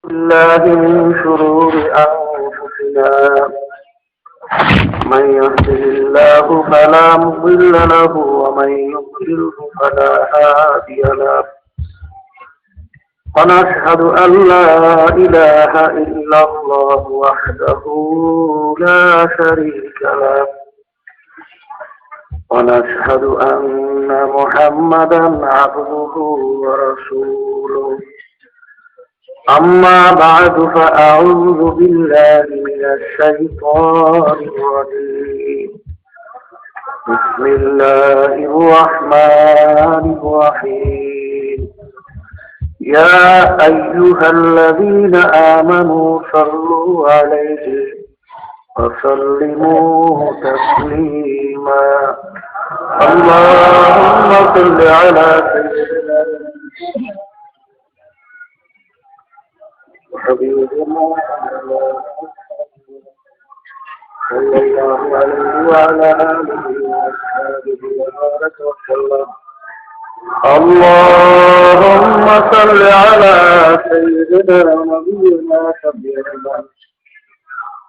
بالله من شرور أنفسنا من يهده الله فلا مضل له ومن يضلله فلا هادي له ونشهد أن لا إله إلا الله وحده لا شريك له ونشهد أن محمدا عبده ورسوله أما بعد فأعوذ بالله من الشيطان الرجيم بسم الله الرحمن الرحيم يا أيها الذين آمنوا صلوا عليه وسلموا تسليما اللهم صل على سيدنا وحبيبنا صلى الله عليه وعلى آله وأصحابه وبارك وسلم اللهم صل على سيدنا ونبينا شفيعنا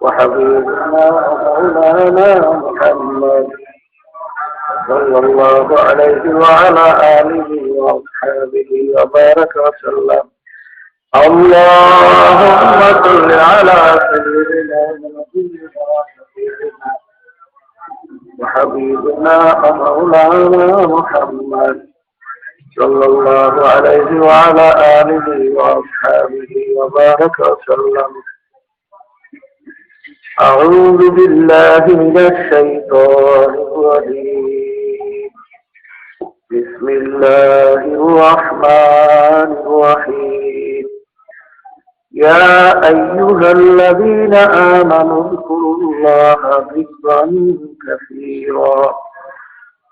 وحبيبنا ومولانا محمد صلى الله عليه وعلى آله وأصحابه وبارك وسلم اللهم صل على سيدنا ونبينا وشفيعنا وحبيبنا ومولانا محمد صلى الله عليه وعلى آله وأصحابه وبارك وسلم أعوذ بالله من الشيطان الرجيم بسم الله الرحمن الرحيم يا أيها الذين آمنوا اذكروا الله ذكرا كثيرا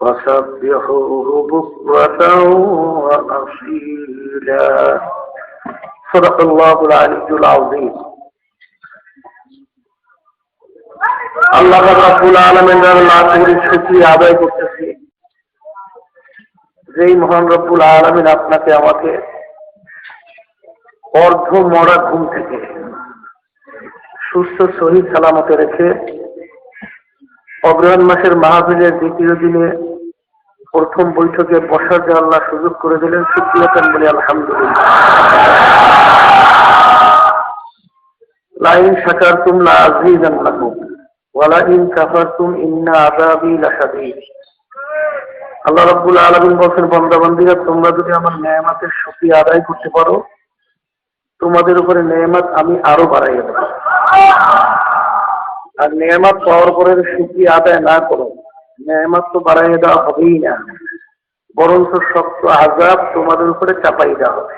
وسبحوه بكرة وأصيلا صدق الله العلي العظيم আল্লাহ রাব্বুল আলামিনের লাখের শুকরিয়া আদায় করতেছি যেই মহান রব্বুল আলামিন আপনাকে আমাকে অর্ধ মরা ঘুম থেকে সুস্থ সহিহ সালামতে রেখে অগ্রহায়ণ মাসের মাহফিলের দ্বিতীয় দিনে প্রথম বৈঠকে বসার যে আল্লাহ সুযোগ করে দিলেন শুকরিয়া বলি আলহামদুলিল্লাহ লাইন শাকারতুম লা আযীদান্নাকুম ওয়ালা ইন কাফারতুম ইন্না আযাবি লাশাদীদ আল্লাহ রাব্বুল আলামিন বলেন বান্দা বান্দীরা তোমরা যদি আমার নেয়ামতের শুকরিয়া আদায় করতে পারো তোমাদের উপরে নেয়ামত আমি আরো বাড়াইয়া দেব আর নেয়ামত পাওয়ার পরে শুকরিয়া আদায় না করো নেয়ামত তো বাড়াইয়া দেওয়া হবেই না বরঞ্চ শক্ত আযাব তোমাদের উপরে চাপাই দেওয়া হবে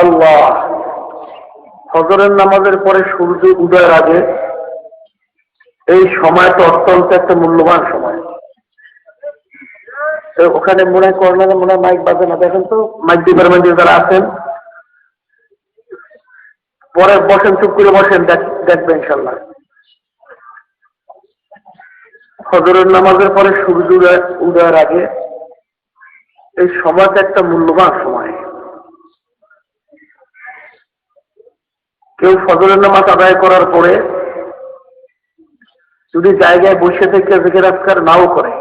আল্লাহ ফজরের নামাজের পরে সূর্য উদয়ের আগে এই সময়টা অত্যন্ত একটা মূল্যবান সময় ওখানে মনে করেন মনে হয় মাইক বাজে না দেখেন তো মাইক ডিপার্টমেন্টের যারা আছেন পরে বসেন চুপ করে বসেন দেখবেন ইনশাল্লাহ ফজরের নামাজের পরে সূর্য উদয়ের আগে এই সময়টা একটা মূল্যবান সময় কেউ ফজরের নামাজ আদায় করার পরে যদি জায়গায় বসে থেকে জিকির আজকার নাও করে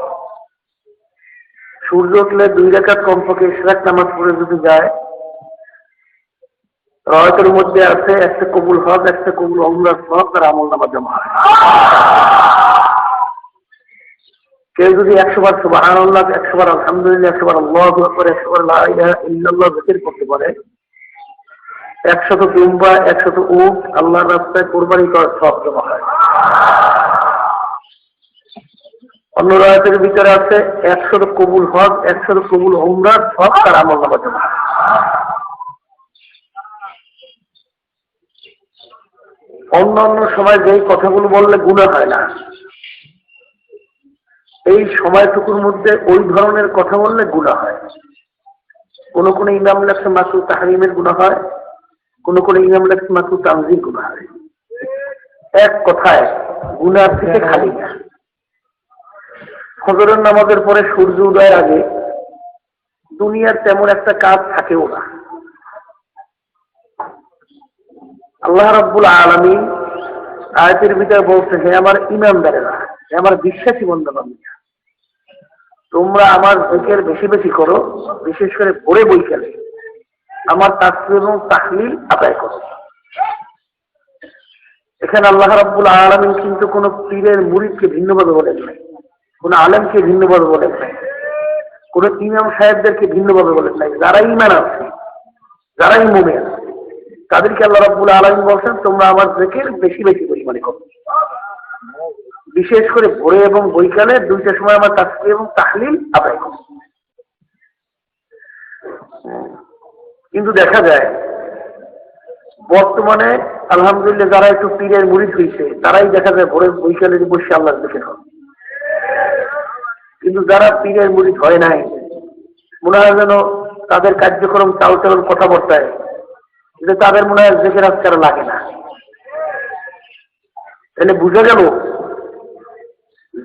সূর্য উঠলে 2 রাকাত কমপক্ষে ইশরাক নামাজ পড়ে যদি যায় রাওয়াতের মধ্যে আছে একটা কবুল হজ একটা কবুল উমরার সওয়াব তার আমলনামা জমা হয় কেউ যদি 100 বার সুবহানাল্লাহ 100 বার আলহামদুলিল্লাহ 100 বার আল্লাহু আকবার 100 বার লা ইলাহা ইল্লাল্লাহ জিকির করতে পারে 100 দুম্বা 100 উট আল্লাহর রাস্তায় কুরবানি করার সওয়াব জমা হয় অন্য রায়াতের ভিতরে আছে 100 কবুল হজ 100 কবুল উমরার সওয়াব তার আমলনামা জমা হয় অন্য সময় যেই কথাগুলো বললে গুনাহ হয় না এই সময়টুকুর মধ্যে ওই ধরনের কথা বললে গুনাহ হয় কোন ইমাম লেখছে মাকরুহ তাহরিমের গুনাহ হয় কোন ইমাম লেখছে মাকরুহ তানজিহ গুনাহ হয় এক কথায় গুনাহ থেকে খালি না ফজরের নামাজের পরে সূর্য উদয়ের আগে দুনিয়ার তেমন একটা কাজ থাকেও না। আল্লাহ রাব্বুল আলামিন আয়াতের ভিতরে বলছে, হে আমার ঈমানদারেরা, হে আমার বিশ্বাসী বান্দা-বান্দীরা, তোমরা আমার জিকির বেশি বেশি করো, বিশেষ করে ভোরে বৈকালে আমার তাসবিহ এবং তাহলিল আদায় করো। এখানে আল্লাহ রাব্বুল আলামিন কিন্তু কোনো পীরের মুরিদকে ভিন্নভাবে বলেন নাই, কোনো আলেমকে ভিন্নভাবে বলেন নাই, কোনো ইমাম সাহেবদেরকে ভিন্নভাবে বলেন নাই। যারা ঈমান আছে, যারাই মুমিন, তাদেরকে আল্লাহ রাব্বুল আলামিন বলছেন তোমরা আমার জিকির বেশি বেশি পরিমাণে করো, বিশেষ করে ভোরে এবং বৈকালে দুইটা সময় আমার তাসবিহ এবং তাহলিল আদায় করো। কিন্তু দেখা যায় বর্তমানে আলহামদুলিল্লাহ যারা একটু পীরের মুরিদ হয়েছে তারাই দেখা যায় ভোরে বৈকালে বসে আল্লাহর জিকির করে। কিন্তু যারা পীরের মুরিদ হয় নাই, মনে হয় যেন তাদের কার্যক্রম চালচলন কথাবার্তায় কিন্তু তাদের মনে হয় জিকির আজকার লাগে না। তাহলে বুঝা গেল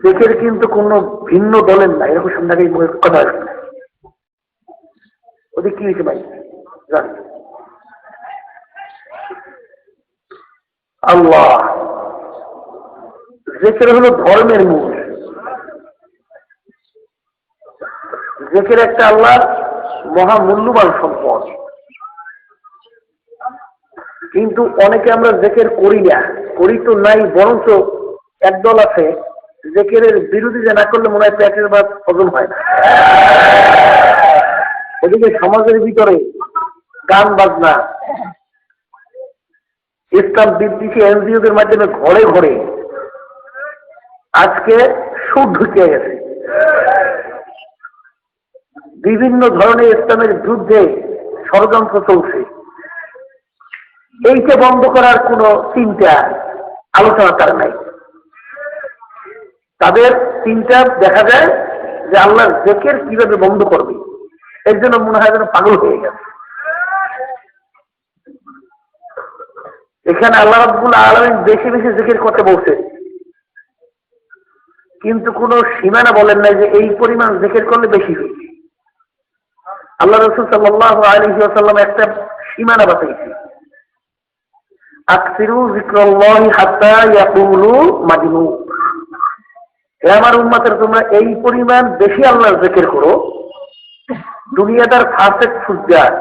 জিকির কিন্তু কোনো ভিন্ন দলের না, এরকম সন্ধ্যাকে কথা আসবে। ওদের কি হয়েছে ভাই জান? আল্লাহ জিকির হলো ধর্মের মূল। জিকির একটা আল্লাহর মহামূল্যবান সম্পদ। কিন্তু অনেকে আমরা জিকির করি না, করি তো নাই, বরঞ্চ একদল আছে জিকিরের বিরোধিতা না করলে মনে হয় পেটের ভাত হজম হয় না। ওদিকে সমাজের ভিতরে গান বাজনা, ইসলাম বিদ্বেষী এনজিওদের মাধ্যমে ঘরে ঘরে আজকে সুদ ঢুকে গেছে। বিভিন্ন ধরনের ইসলামের বিরুদ্ধে ষড়যন্ত্র চলছে। এইটা বন্ধ করার কোনো চিন্তা আলোচনা তারা নাই। তাদের চিন্তা দেখা যায় যে আল্লাহর জিকির কিভাবে বন্ধ করবে, এর জন্য মনে হয় যেন পাগল হয়ে গেছে। এখানে আল্লাহ রাব্বুল আলামিন বেশি বেশি জিকির করতে বলছে, কিন্তু কোনো সীমানা বলেন নাই যে এই পরিমাণ জিকির করলে বেশি হবে। আল্লাহ রাসূল সাল্লাল্লাহু আলাইহি ওয়াসাল্লাম একটা সীমানা বাতাইছে, আকসিরু যিকরাল্লাহি হাত্তা ইয়াকুলু মাজনুন। হে আমার উম্মতের, তোমরা এই পরিমাণ বেশি আল্লাহর জিকির করো, দুনিয়াদার ফাসেক ফুজ্জার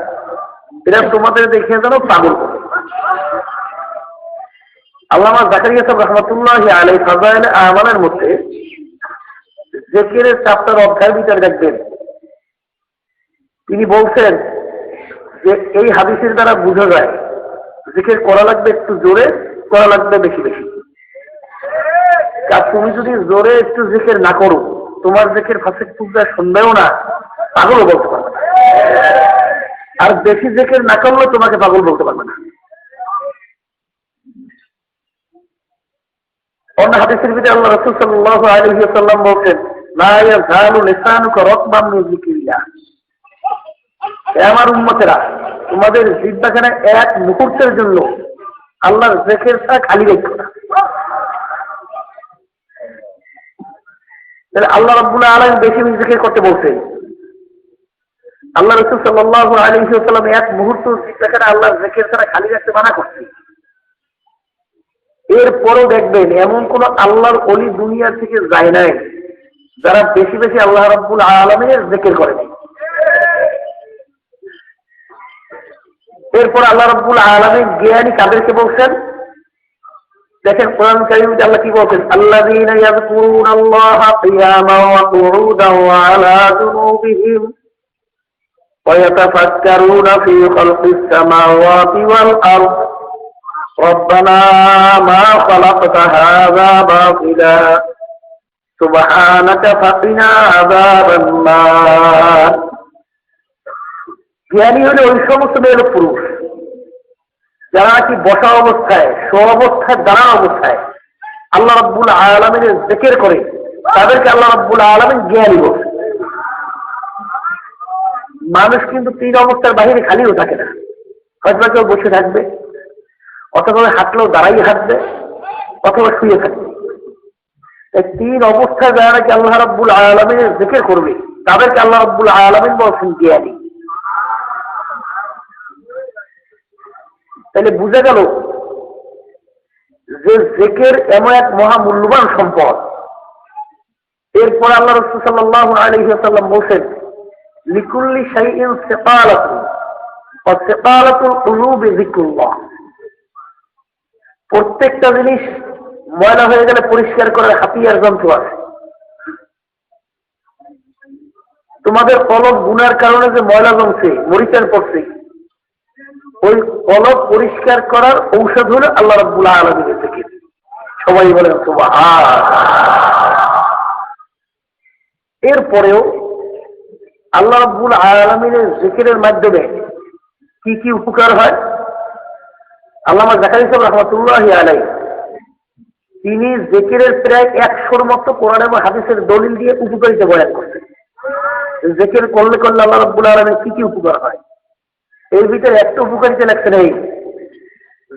এরা তোমাদের দেখে যেন পাগল করে। আল্লামা জাকারিয়া সাহেব রাহমাতুল্লাহি আলাইহি ফাযাইলে আমানের মধ্যে জিকিরের চ্যাপ্টার অধ্যায় বিচার দেখবেন, তিনি বলছেন যে এই হাদিসের দ্বারা বোঝা যায় জিকির করা লাগবে একটু জোরে, করা লাগবে বেশি বেশি। আর তুমি যদি জোরে একটু জিকির না করো, তোমার জিকির ফাসেক ফুজ্জার শুনবেও না, পাগলও বলতে পারবে না। আর বেশি জিকির না করলে তোমাকে পাগল বলতে পারবে না। অন্য হাদিসের ভিতরে আল্লাহ রাসূল সাল্লাল্লাহু আলাইহি ওয়াসাল্লাম বলেন, লা ইয়াযালু লিসানুকা রাতবাম মিন যিকরিল্লাহ। হে আমার উম্মতেরা, তোমাদের জিহ্বাখানে এক মুহূর্তের জন্য আল্লাহর জিকির ছাড়া খালি রেখো না। তাহলে আল্লাহ রাব্বুল আলামিন বেশি বেশি জিকির করতে বলছেন। আল্লাহ রাসূল সাল্লাল্লাহু আলাইহি ওয়াসাল্লাম এক মুহূর্ত জিহ্বাখানে আল্লাহর জিকির ছাড়া খালি রাখতে মানা করছেন। এরপরও দেখবেন এমন কোন আল্লাহর ওলি দুনিয়া থেকে যায় নাই যারা বেশি বেশি আল্লাহ রাব্বুল আলামিনের জিকির করে নাই। এরপর আল্লাহ রাব্বুল আলামিন জ্ঞানী কাদেরকে বলছেন দেখেন, কোরআন কারীমে আল্লাহ কি বলছেন, আল্লাযীনা ইয়াযকুরুনাল্লাহা কিয়ামান ওয়া কুউদান ওয়া আলা জুনুবিহিম ওয়া ইয়াতাফাক্কারুনা ফী খালকিস সামাওয়াতি ওয়াল আরদ ربنا ما خلقت هذا باطلا سبحانك فقنا عذاب النار। জ্ঞানী হলে ওই সমস্ত মেয়ের পুরুষ যারা কি বসা অবস্থায়, শো অবস্থায়, দাঁড়ানো অবস্থায় আল্লাহ রাব্বুল আলামিনের জিকির করে, তাদেরকে আল্লাহ রাব্বুল আলামিন জ্ঞানী বলে। মানুষ কিন্তু তিন অবস্থার বাইরে খালিও থাকে না, হয়তো কেউ বসে থাকবে, অথবা হাঁটলেও দাঁড়াই হাঁটবে, অথবা শুয়ে থাকবে। এই তিন অবস্থায় যারা নাকি আল্লাহ রাব্বুল আলামিনের জিকির করবে তাদেরকে আল্লাহ রাব্বুল আলামিন বলছেন জ্ঞানী। তাহলে বুঝা গেল যে জিকির এমন এক মহামূল্যবান সম্পদ। এরপর আল্লাহ রাসূল সাল্লাল্লাহু আলাইহি ওয়াসাল্লাম বলেন লিকুল্লি শাইইন সিকালাতুন ওয়া সিকালাতুল কুলুবি যিকরুল্লাহ। প্রত্যেকটা জিনিস ময়লা হয়ে গেলে পরিষ্কার করার হাতিয়ার যন্ত্র আছে। তোমাদের কলব গুনার কারণে যে ময়লা জমছে, মরিচার পড়ছে, ওই কলব পরিষ্কার করার ঔষধ হলো আল্লাহ রাব্বুল আলামিনের জিকির। সবাই বলেন সুবহানাল্লাহ। এরপরেও আল্লাহ রাব্বুল আলামিনের জিকিরের মাধ্যমে কি কি উপকার হয়? আল্লামা জাকারিয়া সাহেব রাহমাতুল্লাহি আলাইহি তিনি জিকিরের প্রায় 100-র মতো কোরআন এবং হাদিসের দলিল দিয়ে উপকারিতা বয়ান করছেন। জিকির করলে করলে আল্লাহ রাব্বুল আলামিনের কি কি উপকার হয়, এর ভিতরে একটা উপকারিতা লেখছেন এই,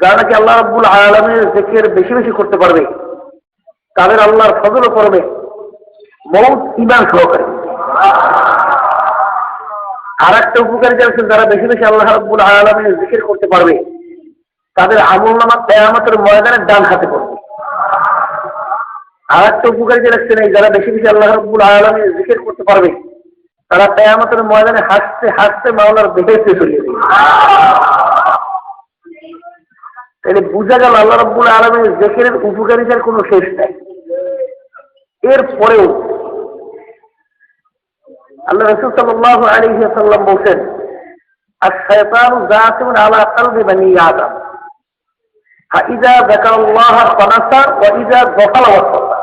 যারা নাকি আল্লাহ রাব্বুল আলামিনের জিকির বেশি বেশি করতে পারবে তাদের আল্লাহর ফজলও করবে মওত ঈমান সহকারে। আর একটা উপকারিতা লেখছেন যারা বেশি বেশি আল্লাহ রাব্বুল আলামিনের জিকির করতে পারবে তাদের আমলনামা কিয়ামতের ময়দানে ডান হাতে পড়বে। আর একটা উপকারিতা লেখছেন এই, যারা বেশি বেশি আল্লাহ রাব্বুল আলামিনের জিকির করতে পারবে তারা কিয়ামতের ময়দানে হাসতে হাসতে মাওলার বেহেশতে চলে যাবে। তাহলে বুঝা গেল আল্লাহ রাব্বুল আলামিনের জিকিরের উপকারিতার কোনো শেষ নাই। এরপরেও আল্লাহ রাসূল সাল্লাল্লাহু আলাইহি ওয়াসাল্লাম বলেন আশ-শায়তানু যাতিউন আলা কলবি বনি আদম ফাইযা যাকারাল্লাহ ফানাসা ওয়া ইযা গাফালা ওয়াসাল্লা।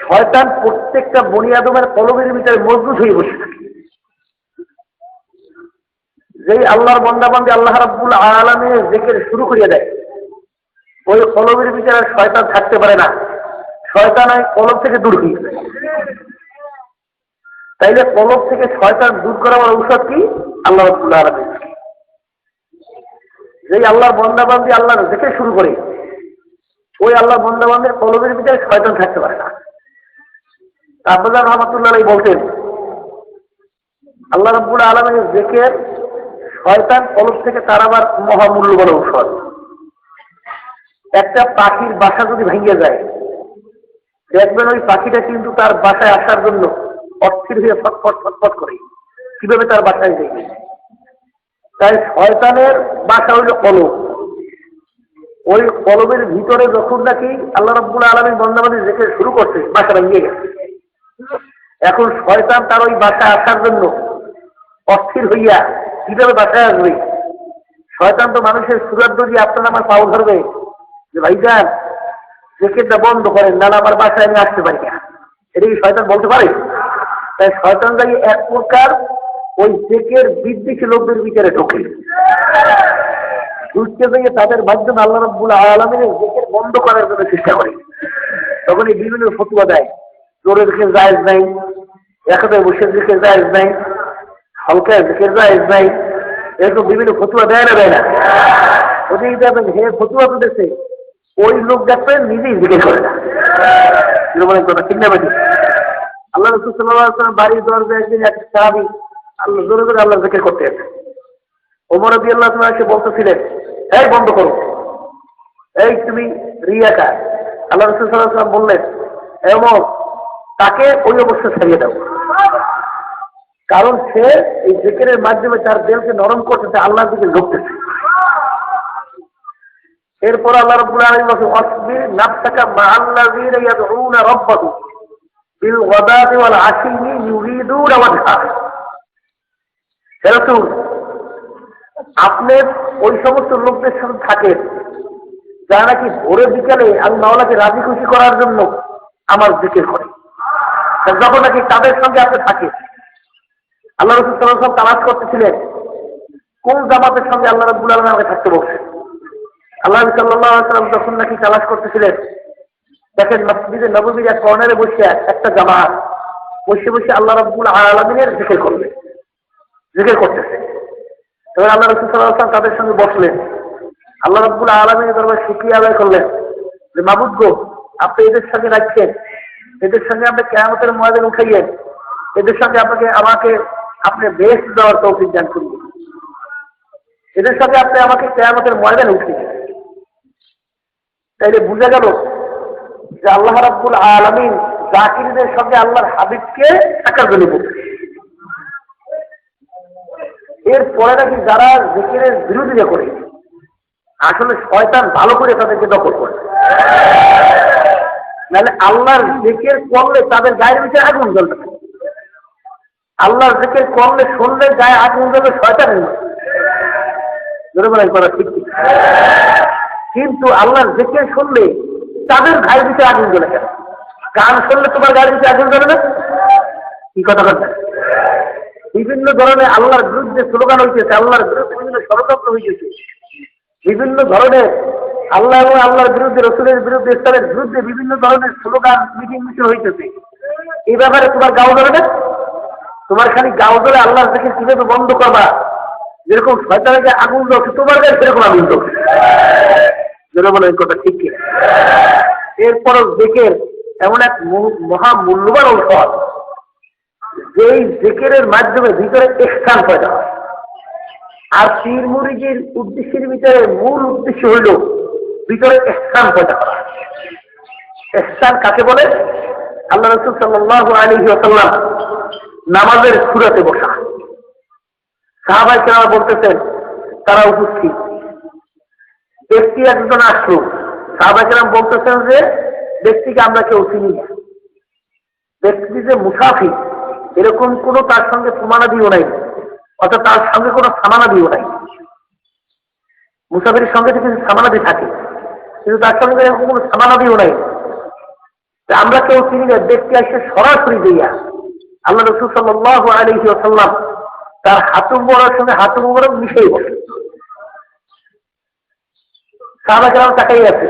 শয়তান প্রত্যেকটা বনি আদমের কলবের ভিতরে মজবুত হয়ে বসে থাকে। যেই আল্লাহর বান্দা-বান্দী আল্লাহ রাব্বুল আলামিনের জিকির শুরু করে দেয়, ওই কলবের ভিতরে শয়তান থাকতে পারে না, শয়তান ওই কলব থেকে দূর হয়ে যায়। তাইলে কলব থেকে শয়তান দূর করার ঔষধ কি? আল্লাহ রাব্বুল আলামিন। যেই আল্লাহর বান্দা-বান্দী আল্লাহর জিকির শুরু করে, ওই আল্লাহর বান্দা-বান্দীর কলবের ভিতরে শয়তান থাকতে পারে না। আব্বাজান রহমাতুল্লাহ আলাইহি বলতেন আল্লাহ রাব্বুল আলামিনের জিকির শয়তান কলব থেকে তাড়াবার মহামূল্যবান ঔষধ। একটা পাখির বাসা যদি ভেঙে যায়, দেখবেন ওই পাখিটা কিন্তু তার বাসায় আসার জন্য অস্থির হয়ে ফটফট ফটফট করে, কিভাবে তার বাসায় যাবে। তাই শয়তানের বাসা হইল কলব। ওই কলবের ভিতরে যখন নাকি আল্লাহ রাব্বুল আলামিন বান্দাবান্দি জিকির শুরু করছে, বাসা ভেঙে গেছে। এখন শয়তান তার ওই বাসায় আসার জন্য অস্থির হইয়া কিভাবে বাসায় আসবে। শয়তান তো মানুষের সুরাত দিয়ে আপনার আমার পাও ধরবে যে ভাইজান জিকিরটা বন্ধ করেন, না আমার বাসায় আমি আসতে পারি না। এটা কি শয়তান বলতে পারে? তাই শয়তান যাই এক প্রকার ওই জিকির বিদ্বেষী লোকদের ভিতরে ঢোকে, ঢুকতে গিয়ে তাদের মাধ্যমে আল্লাহ রাব্বুল আলামিনের জিকির বন্ধ করার জন্য চেষ্টা করে। তখন এই বিভিন্ন ফতোয়া দেয়, জোরে জিকির জায়েজ নাই, একসাথে বসে জিকির জায়েজ নাই, হালকা জিকির জায়েজ নাই, এরকম বিভিন্ন ফতোয়া দেয় না দেয় না। ওদিকে দেখবেন হে ফতোয়া তো দেখছে, ওই লোক দেখবেন নিজেই জিকির করে না। ঠিক না বেটি? আল্লাহ রাসূল সাল্লাল্লাহু আলাইহি ওয়াসাল্লাম বাড়ির দরজায় একদিন এক সাহাবী আল্লাহ জোরে জোরে আল্লাহ জিকির করতে আছে। ওমর রাদিয়াল্লাহু তাআলা এসে বলতেছিলেন, এই বন্ধ করো, এই তুমি রিয়াকার। আল্লাহ রাসূল সাল্লাল্লাহু আলাইহি ওয়াসাল্লাম বললেন, ওমর তাকে ওই অবস্থায় ছাড়িয়ে দাও, কারণ সে এই জিকিরের মাধ্যমে তার দিলকে নরম করতেছে, আল্লাহর দিকে ঝুঁকতেছে। এরপর আল্লাহ রাব্বুল আলামিন বলেন ওয়াসবির নাফসাকা মা'আল্লাযীনা ইয়াদউনা রাব্বাহুম বিল গাদাতি ওয়াল আশিয়্যি ইউরিদুনা ওয়াজহা। হে রাসূল, আপনি ওই সমস্ত লোকদের সাথে থাকেন যারা নাকি ভোরে বিকালে আমি মাওলাকে রাজি খুশি করার জন্য আমার জিকির করে। যখন নাকি তাদের সঙ্গে আপনি থাকেন, আল্লাহ রাসূল সাল্লাল্লাহু আলাইহি ওয়াসাল্লাম তালাশ করতেছিলেন কোন জামাতের সঙ্গে আল্লাহ রাব্বুল আলামিন আমাকে থাকতে বলছেন। আল্লাহ সাল্লাল্লাহু আলাইহি ওয়াসাল্লাম যখন নাকি তালাশ করতেছিলেন, দেখেন মসজিদে নববীর এক কর্নারে বসে একটা জামাত বসে বসে আল্লাহ রাব্বুল আলামিনের জিকির করবে, জিকির করতেছে। তখন আল্লাহ রাসূল সাল্লাল্লাহু আলাইহি ওয়াসাল্লাম তাদের সঙ্গে বসলেন, আল্লাহ রাব্বুল আলামিনের দরবারে শুকরিয়া আদায় করলেন যে মাবুদ গো, আপনি এদের সঙ্গে রাখছেন, এদের সঙ্গে আপনি কিয়ামতের ময়দানে উঠাইয়েন, এদের সঙ্গে আমাকে আপনি বেহেশত দেওয়ার তৌফিক দান করবেন, এদের সঙ্গে আপনি আমাকে কিয়ামতের ময়দানে উঠিয়ে। তাইলে বুঝা গেল যে আল্লাহ রাব্বুল আলামিন জাকিরদের সঙ্গে আল্লাহর হাবিবকে একার জন্য বলছে। এরপরে নাকি যারা জিকিরের বিরোধিতা করে, আসলে শয়তান ভালো করে তাদেরকে দখল করে। নাহলে আল্লাহর জিকির করলে তাদের গায়ের ভিতরে আগুন জ্বলবে। আল্লাহর জিকির করলে শুনলে গায়ে আগুন জ্বলবে শয়তানের করা ঠিক। কিন্তু আল্লাহর জিকির শুনলে তাদের গায়ের ভিতরে আগুন জ্বলে কেন? গান শুনলে তোমার গায়ের ভিতরে আগুন জ্বলে না? কি কথা বলছেন? বিভিন্ন ধরনের আল্লাহর বিরুদ্ধে স্লোগান হইতেছে, আল্লাহর বিরুদ্ধে বিভিন্ন ষড়যন্ত্র হইতেছে, বিভিন্ন ধরনের আল্লাহ এবং আল্লাহর বিরুদ্ধে, রসুলের বিরুদ্ধে, ইসলামের বিরুদ্ধে বিভিন্ন ধরনের স্লোগান মিটিং মিছিল হইতেছে। এই ব্যাপারে তোমার গাও ধরে না? তোমার খালি গাও ধরে আল্লাহর জিকির কিভাবে বন্ধ করবা? যেরকম শয়তানকে আগুন জ্বলছে তোমার গায়ে সেরকম আগুন জ্বলছে। যেন বলে এই কথা ঠিক কিনা? এরপরও জিকির এমন এক মহা মূল্যবান ঔষধ, যেই জিকিরের মাধ্যমে ভিতরে স্থান পয়দা হয়। আর পীর মুরিদের উদ্দেশ্যের ভিতরে মূল উদ্দেশ্য হইল ভিতরে স্থান পয়দা করা। স্থান কাকে বলে? আল্লাহ রাসূল সাল্লাল্লাহু আলাইহি ওয়াসাল্লাম নামাজের সূরাতে বসা। সাহাবায়ে কেরাম বলতেছেন তারা উপস্থিত, ব্যক্তি একজন আসলো, সাহাবায়ে কেরাম বলতেছেন যে ব্যক্তিকে আমরা কেউ চিনি না, ব্যক্তি যে মুসাফির এরকম কোনো তার সঙ্গে প্রমাণাদিও নাই, অর্থাৎ তার সঙ্গে কোনো সামানাদিও নাই। মুসাফিরের সঙ্গে কিছু সামানাদি থাকে, কিন্তু তার সঙ্গে এরকম কোনো সামানাদিও নাই। আমরা কেউ চিনি না, ব্যক্তি আসে সরাসরি দিয়া আল্লাহ রাসূল সাল্লাল্লাহু আলাইহি ওয়াসাল্লাম তার হাঁটু মোবারকের সঙ্গে হাঁটু মোবারক মিশিয়ে বসে। সাহাবায়ে কেরাম তাকাই আছে।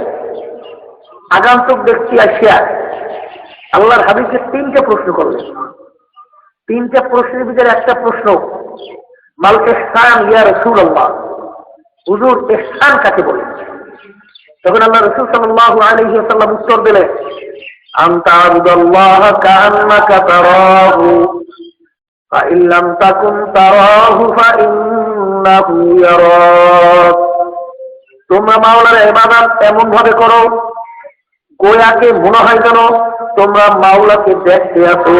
আগন্তুক ব্যক্তি আসিয়া আল্লাহর হাবিবকে তিনটা প্রশ্ন করলেন। তিনটা প্রশ্নের ভিতরে একটা প্রশ্ন, মাল ইহসান ইয়া রাসূলুল্লাহ, হুজুর ইহসান কাকে বলে? তখন আল্লাহ রাসূল সাল্লাল্লাহু আলাইহি ওয়াসাল্লাম উত্তর দিলেন, আনতা আবুদাল্লাহ কাআন্নাকা তারাহু ফাইন লাম তাকুন তারাহু ফাইন্নাহু ইয়ারাক। তোমরা মাওলার ইবাদত এমন ভাবে করো গোয়াকে মনে হয় যেন তোমরা মাওলাকে দেখতে আছো।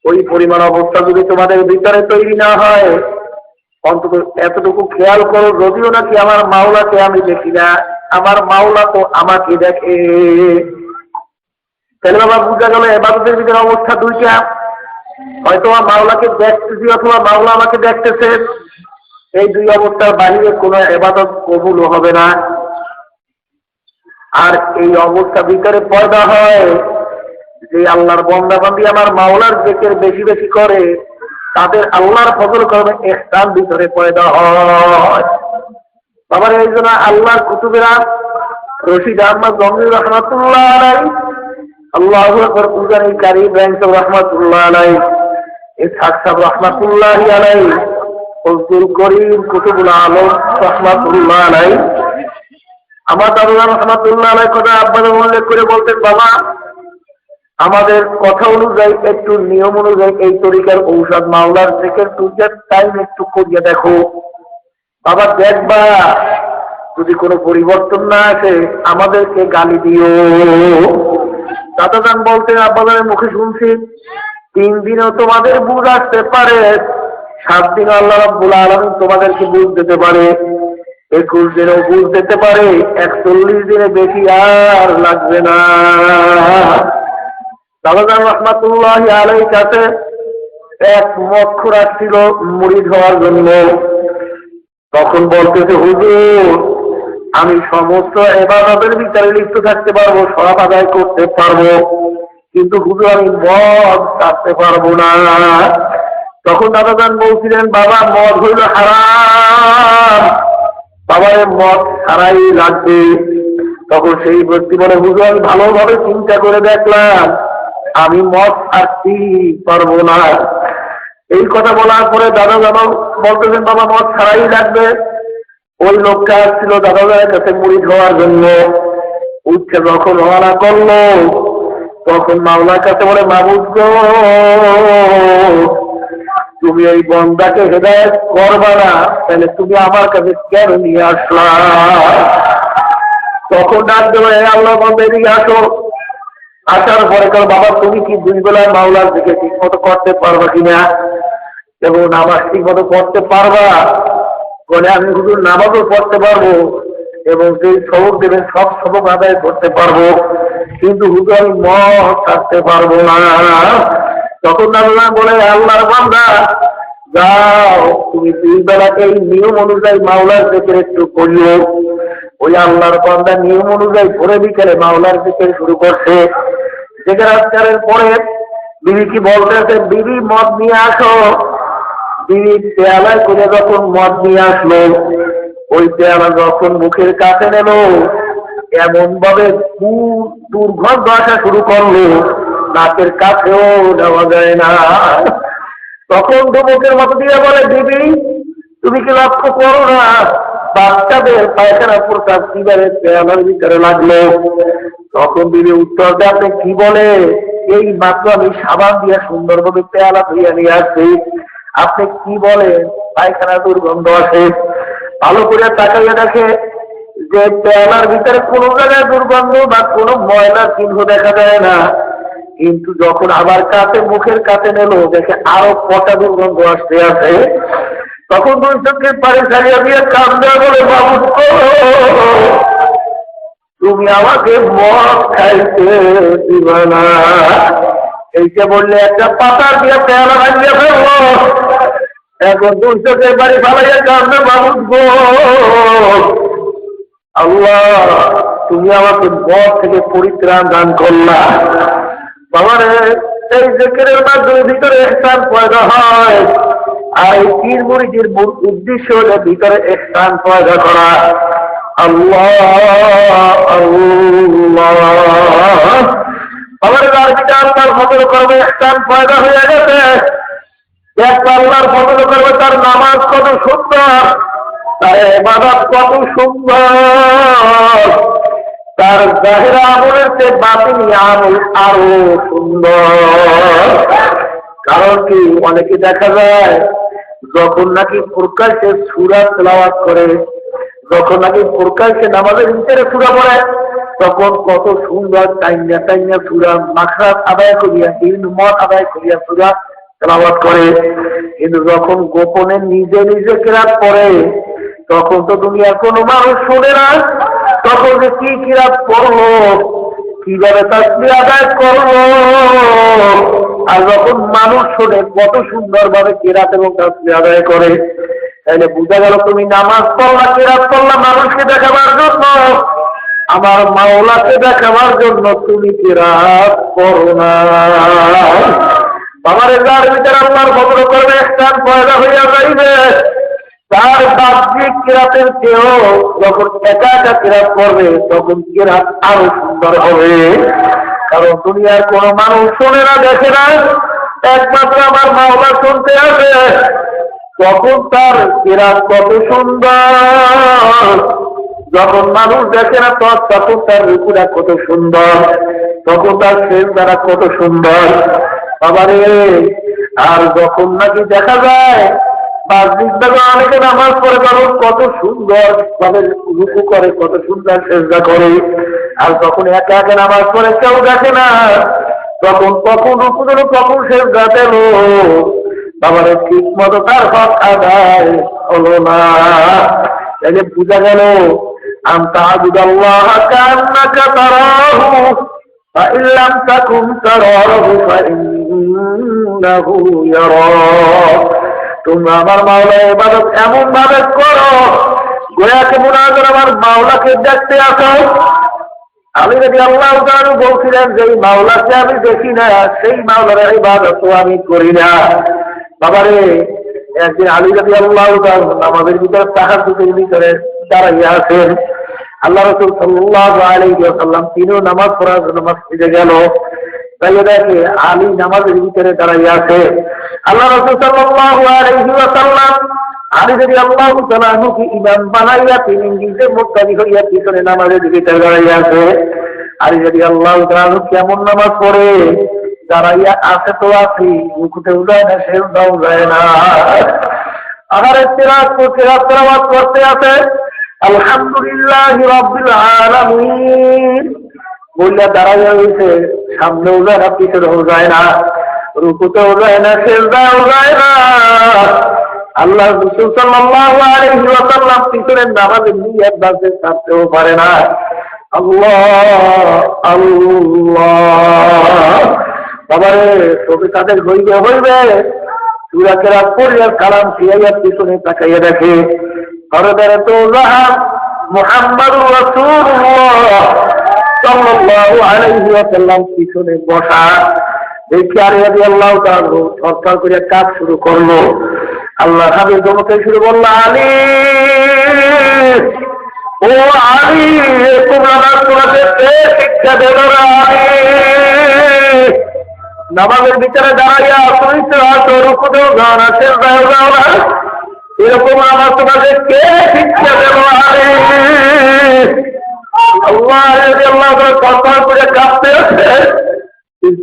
ওই পরিমাণ অবস্থা যদি তোমাদের ভিতরে তৈরি না হয়, অন্তত এতটুকু খেয়াল করো, যদিও নাকি আমার মাওলাকে আমি দেখি না, আমার মাওলা তো আমাকে দেখে। তাহলে বাবা বুঝা গেল ইবাদতের ভিতরে অবস্থা দুইটা, হয়তো আমার মাওলাকে দেখতেছি অথবা মাওলা আমাকে দেখতেছে। এই দুই অবস্থার বাইরে কোনো ইবাদত কবুল হবে না। আর এই অবস্থা ভিতরে পয়দা হয় যে আল্লাহর বান্দা বান্দি আমার মাওলার জিকির বেশি বেশি করে, তাদের আল্লাহর ফজল করবে ইহসান ভিতরে পয়দা হয়। বাবার এই জন্য আল্লাহর কুতুবেরা রশিদ আহমদ গঙ্গি রহমাতুল্লাহ আলাইহি, আল্লাহু আকবার, উজানি কারি ব্যাংক রহমাতুল্লাহ আলাইহি, ইসহাক সাহেব রহমাতুল্লাহ আলাইহি, ফজলুল করিম কুতুবুল আলম রহমাতুল্লাহ আলাইহি, আমার দাদা রহমাতুল্লাহ আলাইহি কথা আব্বাদের উল্লেখ করে বলতেন, বাবা আমাদের কথা অনুযায়ী একটু নিয়ম অনুযায়ী এই তরিকার ঔষধ মাওলার জিকির তুই টাইম একটু করিয়ে দেখো বাবা, দেখবা যদি কোনো পরিবর্তন না আসে আমাদেরকে গালি দিও। দাদাজান বলতেন, আব্বাদের মুখে শুনছি 3 দিনেও তোমাদের বুঝ আসতে পারে, 7 দিনে আল্লাহ রাব্বুল আলামিন তোমাদেরকে বুঝ দিতে পারে, 21 দিনেও বুঝ দিতে পারে, 41 দিনে বেশি আর লাগবে না। দাদাজান রহমাতুল্লাহি আলাইহির কাছে এক মক্খর আসছিল মুরিদ হওয়ার জন্য। তখন বলতেছে, হুজুর আমি সমস্ত ইবাদতের ভিতরে লিপ্ত থাকতে পারবো, সব আদায় করতে পারবো, কিন্তু হুজুর আমি মদ ছাড়তে পারবো না। তখন দাদাজান বলছিলেন, বাবা মদ হইল হারাম, বাবার মদ ছাড়াই লাগবে। তখন সেই ব্যক্তি বলে, হুজুর আমি ভালোভাবে চিন্তা করে দেখলাম আমি মদ ছাড়তে পারবো না। এই কথা বলার পরে দাদাজান বলতেছেন, বাবা মদ ছাড়াই লাগবে। ওই লোকটা ছিল দাদাজানের কাছে মুরিদ হওয়ার জন্য, উচ্চে যখন রওনা করলো তখন মাওলার কাছে বলে, মাবুদ গো, তুমি এই বন্দাকে হেদায়েত করবা না, তাহলে তুমি আমার কাছে কেন নিয়ে আসলা? তখন ডাক দেবো, আল্লাহ বন্ধা এদিকে আসো। আসার পরে কাল, বাবা তুমি কি 2 বেলায় মাওলার দিকে ঠিক মতো করতে পারবা কিনা, এবং নামাজ ঠিক মতো পড়তে পারবা? বলে, আমি হুজুর নামাজও পড়তে পারবো এবং যেই সবক দেবেন সব সবক আদায় করতে পারবো, কিন্তু হুজুর আমি মদ থাকতে পারবো না। তখন আল্লাহ বলে, আল্লাহর বান্দা যাও, তুমি 2 বেলাকে এই নিয়ম অনুযায়ী মাওলার দিকে একটু করিও। ওই আল্লাহর বান্দা নিয়ম অনুযায়ী ভোরে বিকেলে মাওলার দিকে শুরু করছে। যেখানে আজকালের পরে বিবি কি বলতেছে, বিবি মদ নিয়ে আসো। বিবি পেয়ালায় করে যখন মদ নিয়ে আসলো, ওই পেয়ালা যখন মুখের কাছে নেল, এমন ভাবে দুর্গন্ধ আসা শুরু করলো, নাকের কাছেও নেওয়া যায় না। তখন তো মুখের মতো দিয়ে বলে, বিবি তুমি কি লক্ষ্য করো না বাচ্চাদের পায়খানা প্রসাদ কিভাবে পেয়ালার ভিতরে লাগলো? তখন বিবি উত্তর দেয়, আপনি কি বলে, এই মাত্র আমি সাবান দিয়ে সুন্দরভাবে পেয়ালা ধুয়ে নিয়ে আসছি, আপনি কি বলেন পায়খানা দুর্গন্ধ আসে? ভালো করে তাকাইয়া দেখে যে পেয়ালার ভিতরে কোনো জায়গায় দুর্গন্ধ বা কোনো ময়লার চিহ্ন দেখা যায় না, কিন্তু যখন আবার কাছে মুখের কাছে নিল, দেখে আরো কটা দুর্গন্ধ আসতে আছে। তখন 2 চোখের পানি ছাড়িয়ে দিয়ে কান্দা বলে, বাবু তুমি আমাকে মদ খাইতে দিবা না। এইটা বললে একটা পাতা দিয়ে পেয়ালা ভাঙিয়ে ফেলবো। এখন 2 চোখের বাড়ি ফালাইয়া কান্দে, বাবু গো, আল্লাহ তুমি আমাকে মদ থেকে পরিত্রাণ দান করলা। বাবারে, এই জিকিরের মাধ্যমে ভিতরে ইহসান পয়দা হয়, আর এই পীর মুরিদের মূল উদ্দেশ্য হলো ভিতরে ইহসান পয়দা করা। আল্লাহ আল্লাহ, বাবারে যার ভিতরে আল্লাহর ফজল করবে ইহসান পয়দা হয়ে গেছে। একটা আল্লাহর ফজল করবে, তার নামাজ কত সুন্দর, তার ইবাদত কত সুন্দর, তার জাহের আমলের চেয়ে বাতিনি আমল আরো সুন্দর। কারণ কি, অনেকে দেখা যায় যখন নাকি প্রকাশ্যে সূরা তেলাওয়াত করে, যখন নাকি প্রকাশ্যে নামাজের ভিতরে সূরা পড়ে, তখন কত সুন্দর টাইনা টাইনা সূরা মাখরাত আদায় করিয়া, বিভিন্ন মত আদায় করিয়া সূরা তেলাওয়াত করে। কিন্তু যখন গোপনে নিজে নিজে কিরাত পড়ে, তখন তো দুনিয়ার কোনো মানুষ শোনে না। তখন যে কি কিরাত পড়লো, কিভাবে তাসবিহ আদায় করলো, আর যখন মানুষ শোনে কত সুন্দর ভাবে কিরাত এবং তাসবিহ আদায় করে, তাহলে বুঝা গেল তুমি নামাজ পড়লা, কিরাত পড়লা মানুষকে দেখাবার জন্য, আমার মাওলাকে দেখাবার জন্য তুমি কিরাত পড়ো না। বাবারে, যার ভিতরে আল্লাহর ফজল করবে ইহসান পয়দা হইয়া যাইবে, তার বাহ্যিক কিরাতের চেয়েও যখন একা একা কিরাত করবে, তখন কিরাত আরো সুন্দর হবে। কারণ দুনিয়ার কোন মানুষ শোনে না, দেখে না, একমাত্র আমার মাওলা শুনতে আসে। তখন তার কিরাত কত সুন্দর, যখন মানুষ দেখে না, তখন তার রুকুটা কত সুন্দর, তখন তার সেজদারা কত সুন্দর। বাবারে, আর যখন নাকি দেখা যায় অনেকে নামাজ পড়ে, কারণ কত সুন্দর ভাবে রুকু করে, কত সুন্দর সেজদা করে, আর তখন একা একা নামাজ পড়ে কেউ দেখে না, তখন রুকু দিল, তখন সেজদা দিল, বাবারে ঠিক মতো তার হক আদায় হলো না। তাইলে বুঝা গেল, আনতা আবুদাল্লাহ কান্নাকা তারাহু ফাইন লাম তাকুন তারাহু ফাইন্নাহু ইয়ারাক। তোমরা আমার মাওলার ইবাদত এমন ভাবে করো, গোয়াকে মনে হয় আমার মাওলাকে দেখতে আসো। আমি যদি আল্লাহ তাআলা বলছিলেন যে মাওলাকে আমি দেখি না, সেই মাওলার ইবাদত আমি করি না। বাবারে, একদিন আলী রাদিয়াল্লাহু তাআলা নামাজের ভিতরে তাহাজ্জুদের ভিতরে দাঁড়াইয়া আছেন। আল্লাহ রাসূল সাল্লাল্লাহু আলাইহি ওয়াসাল্লাম তিনিও নামাজ পড়ার জন্য মসজিদে গেল। তাই দেখে আলী নামাজের ভিতরে দাঁড়াইয়া আছে। আল্লাহ রাসূল সাল্লাল্লাহু আলাইহি ওয়াসাল্লাম আলী রাদিয়াল্লাহু তাআলা আনহুকে ইমাম বানাইয়া তিনি নিজে মুক্তাদি হইয়া পিছনে নামাজের ভিতরে দাঁড়াইয়া আছে। আলী রাদিয়াল্লাহু তাআলা কেমন নামাজ পড়ে, দাঁড়াইয়া আছে তো আছি, রুকুতেও যায় না, সেজদাও যায় না। আবার তেলাওয়াত করতে আছে আলহামদুলিল্লাহি রাব্বিল আলামিন বললে দাঁড়াইয়া হয়েছে, সামনেও যায় না, পিছনেও যায় না, রুকুতেও যায় না, সেজদাও যায় না। আল্লাহ রাসূল সাল্লাল্লাহু আলাইহি ওয়াসাল্লাম পিছনের নামাজের নিয়ত বাজে ছাড়তেও পারে না। আল্লাহ আল্লাহ বাবারে, তবে তাদের হইবে হইবে সূরা কেরাত পড়িয়া কালাম ফিরাইয়া পিছনে তাকাইয়া দেখে মুহাম্মাদুর রাসূলুল্লাহ সাল্লাল্লাহু আলাইহি ওয়াসাল্লাম পিছনে বসা। দেখি আলী রাদিয়াল্লাহু তাআলা সরকার করে কাজ শুরু করলো। আল্লাহ হাবিব দমকে শুরু বলল, আলী ও আলী, তোমরা তোমাকে শিক্ষা দেব না। আলী নামাজের ভিতরে দাঁড়াইয়া রুকুতেও যাও না, সেজদাও যাও না, এরকম আমার তোমাকে কে শিক্ষা দেব? আলী আল্লাহ সরকার করে কাঁপতে আছে।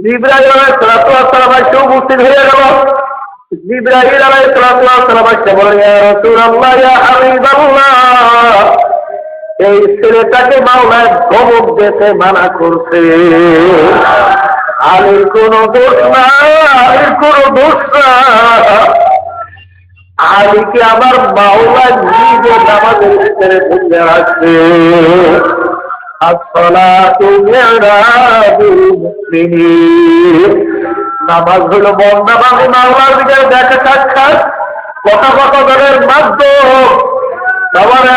জিবরাইল আলাইহিস সালাম এসে উপস্থিত হয়ে গেল। জিবরাইল আলাইহিস সালাম এসে বলেন, ইয়া রাসূলুল্লাহ, ইয়া হাবিবাল্লাহ, এই ছেলেটাকে মাওলা ধমক দিতে মানা করছে। আলীর কোন দোষ না, আলীর কোন দোষ না, আলীকে আমার মাওলা নিজে নামাজের ভিতরে ভুলে রাখছে। নামাজ হল বন্দাবাদী মাওলার ভিতরে দেখা সাক্ষাৎ কথোপকথনের মাধ্যম। তারপরে